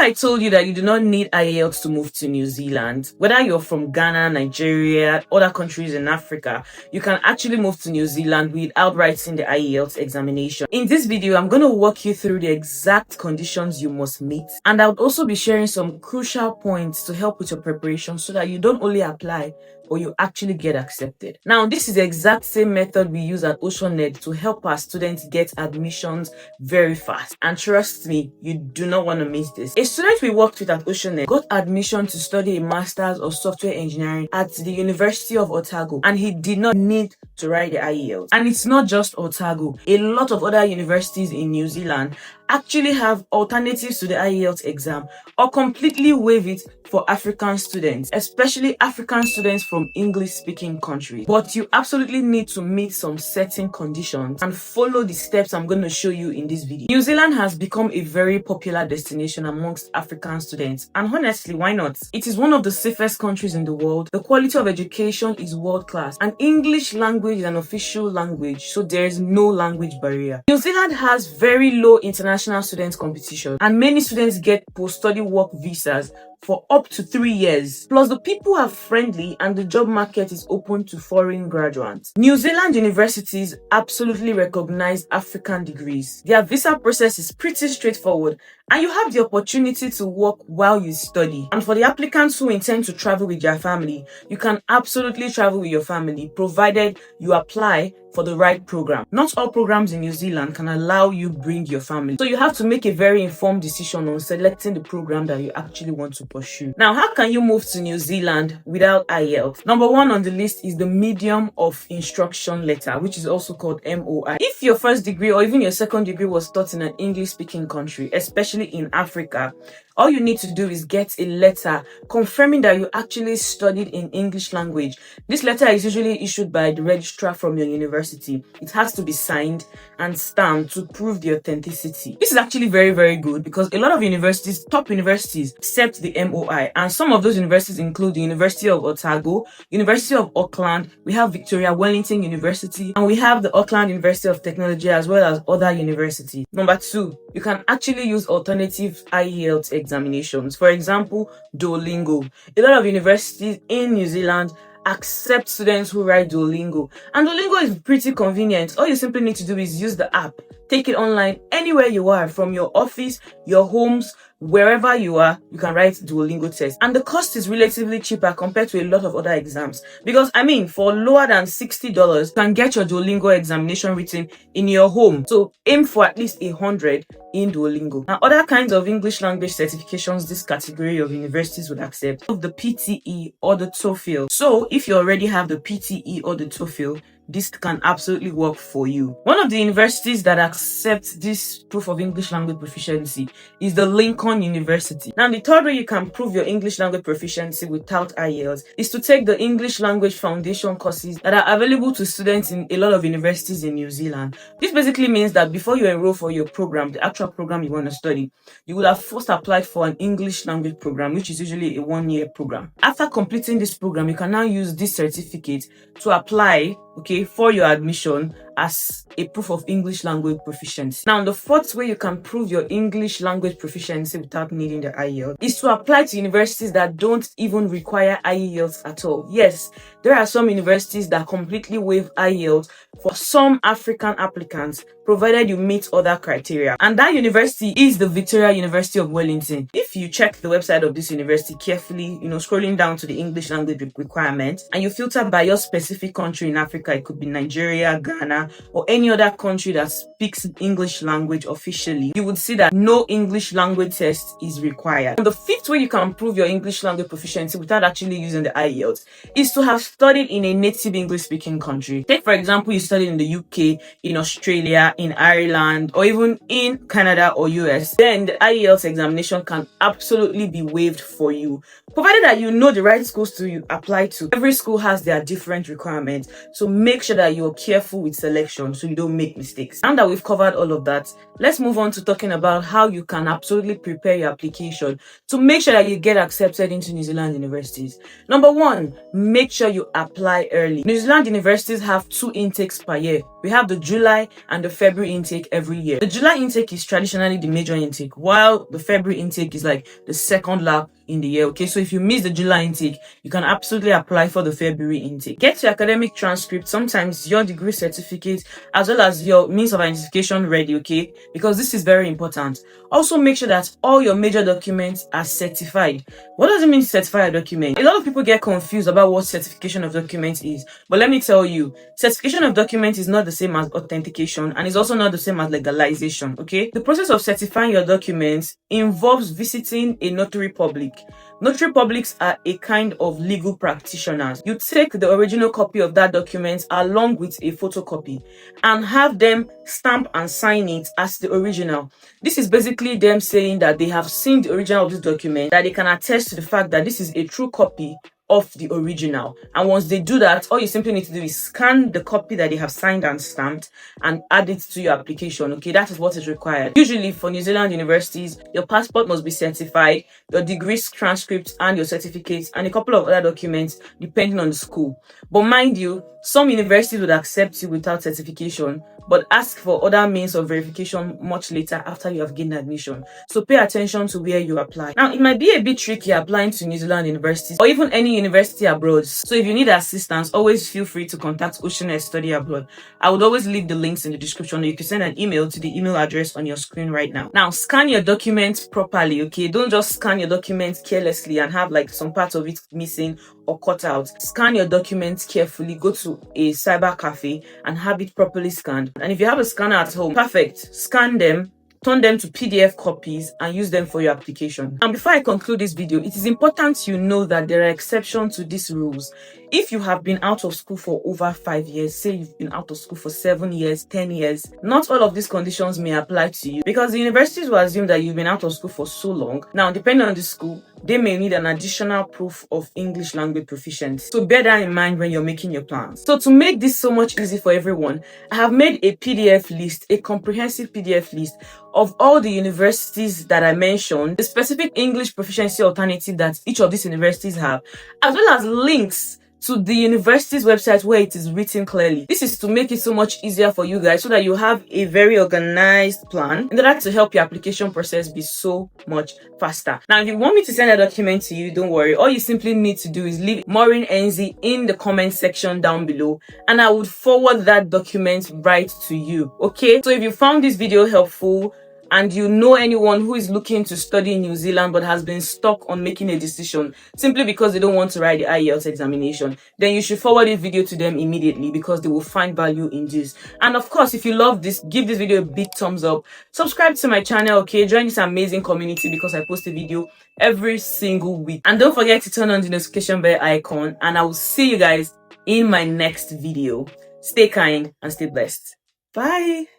I told you that you do not need IELTS to move to New Zealand, whether you're from Ghana, Nigeria, other countries in Africa, you can actually move to New Zealand without writing the IELTS examination. In this video, I'm going to walk you through the exact conditions you must meet, and I would also be sharing some crucial points to help with your preparation so that you don't only apply, but you actually get accepted. Now, this is the exact same method we use at OceanEd to help our students get admissions very fast. And trust me, you do not want to miss this. A student we worked with at OceanEd got admission to study a master's of software engineering at the University of Otago, and he did not need to write the IELTS. And it's not just Otago. A lot of other universities in New Zealand actually have alternatives to the IELTS exam or completely waive it for African students, especially African students from English-speaking countries. But you absolutely need to meet some certain conditions and follow the steps I'm going to show you in this video. New Zealand has become a very popular destination amongst African students, and honestly, why not? It is one of the safest countries in the world. The quality of education is world-class, and English language is an official language, so there is no language barrier. New Zealand has very low international student competition, and many students get post-study work visas for up to 3 years. Plus, the people are friendly and the job market is open to foreign graduates. New Zealand universities absolutely recognize African degrees. Their visa process is pretty straightforward, and you have the opportunity to work while you study. And for the applicants who intend to travel with their family, you can absolutely travel with your family, provided you apply for the right program. Not all programs in New Zealand can allow you bring your family, so you have to make a very informed decision on selecting the program that you actually want to pursue. Now, how can you move to New Zealand without IELTS? Number one on the list is the medium of instruction letter, which is also called MOI. If your first degree or even your second degree was taught in an English-speaking country, especially in Africa, all you need to do is get a letter confirming that you actually studied in English language. This letter is usually issued by the registrar from your university. It has to be signed and stamped to prove the authenticity. This is actually very, very good because a lot of universities, top universities, accept the MOI. And some of those universities include the University of Otago, University of Auckland, we have Victoria Wellington University, and we have the Auckland University of Technology, as well as other universities. Number two, you can actually use alternative IELTS examinations. For example, Duolingo. A lot of universities in New Zealand accept students who write Duolingo. And Duolingo is pretty convenient. All you simply need to do is use the app. Take it online anywhere you are, from your office, your homes, wherever you are, you can write Duolingo tests. And the cost is relatively cheaper compared to a lot of other exams. Because, for lower than $60, you can get your Duolingo examination written in your home. So aim for at least 100 in Duolingo. Now, other kinds of English language certifications this category of universities would accept of the PTE or the TOEFL. So if you already have the PTE or the TOEFL, this can absolutely work for you. One of the universities that accepts this proof of English language proficiency is the Lincoln University. Now, the third way you can prove your English language proficiency without IELTS is to take the English language foundation courses that are available to students in a lot of universities in New Zealand. This basically means that before you enroll for your program, the actual program you want to study, you will have first applied for an English language program, which is usually a 1-year program. After completing this program, you can now use this certificate to apply for your admission as a proof of English language proficiency. Now, the fourth way you can prove your English language proficiency without needing the IELTS is to apply to universities that don't even require IELTS at all. Yes, there are some universities that completely waive IELTS for some African applicants, provided you meet other criteria. And that university is the Victoria University of Wellington. If you check the website of this university carefully, scrolling down to the English language requirements, and you filter by your specific country in Africa, it could be Nigeria, Ghana, or any other country that speaks English language officially, you would see that no English language test is required. And the fifth way you can prove your English language proficiency without actually using the IELTS is to have studied in a native English speaking country. Take, for example, you studied in the UK, in Australia, in Ireland, or even in Canada or US. Then the IELTS examination can absolutely be waived for you, provided that you know the right schools to apply to. Every school has their different requirements, so make sure that you're careful with selection so you don't make mistakes. Now that we've covered all of that, let's move on to talking about how you can absolutely prepare your application to make make sure that you get accepted into New Zealand universities. Number one, make sure you apply early. New Zealand universities have 2 intakes per year. We have the July and the February intake every year. The July intake is traditionally the major intake, while the February intake is like the second lap in the year. Okay, so if you miss the July intake, you can absolutely apply for the February intake. Get your academic transcript, sometimes your degree certificate, as well as your means of identification ready, okay, because this is very important. Also, make sure that all your major documents are certified. What does it mean, certify a document? A lot of people get confused about what certification of documents is, but let me tell you, certification of documents is not the same as authentication, and is also not the same as legalization. Okay, the process of certifying your documents involves visiting a notary public. Notary publics are a kind of legal practitioners. You take the original copy of that document along with a photocopy and have them stamp and sign it as the original. This is basically them saying that they have seen the original of this document, that they can attest to the fact that this is a true copy of the original. And once they do that, all you simply need to do is scan the copy that they have signed and stamped and add it to your application. Okay, that is what is required. Usually for New Zealand universities, your passport must be certified, your degrees transcripts and your certificates, and a couple of other documents depending on the school. But mind you, some universities would accept you without certification, but ask for other means of verification much later after you have gained admission. So pay attention to where you apply. Now, it might be a bit tricky applying to New Zealand universities or even any university abroad. So if you need assistance, always feel free to contact Ocean Study Abroad. I would always leave the links in the description, or you can send an email to the email address on your screen right now. Now, scan your documents properly, okay? Don't just scan your documents carelessly and have like some parts of it missing or cut out. Scan your documents carefully. Go to a cyber cafe and have it properly scanned. And if you have a scanner at home, perfect. Scan them, turn them to PDF copies and use them for your application. And before I conclude this video, it is important you know that there are exceptions to these rules. If you have been out of school for over 5 years, say you've been out of school for 7 years, 10 years, not all of these conditions may apply to you, because the universities will assume that you've been out of school for so long. Now, depending on the school, they may need an additional proof of English language proficiency. So bear that in mind when you're making your plans. So to make this so much easy for everyone, I have made a PDF list, a comprehensive PDF list of all the universities that I mentioned, the specific English proficiency alternative that each of these universities have, as well as links to the university's website where it is written clearly. This is to make it so much easier for you guys so that you have a very organized plan in order to help your application process be so much faster. Now, if you want me to send a document to you, don't worry. All you simply need to do is leave Maureen NZ in the comment section down below, and I would forward that document right to you. Okay? So if you found this video helpful, and you know anyone who is looking to study in New Zealand but has been stuck on making a decision simply because they don't want to write the IELTS examination, then you should forward this video to them immediately, because they will find value in this. And of course, if you love this, give this video a big thumbs up. Subscribe to my channel, okay? Join this amazing community, because I post a video every single week. And don't forget to turn on the notification bell icon, and I will see you guys in my next video. Stay kind and stay blessed. Bye!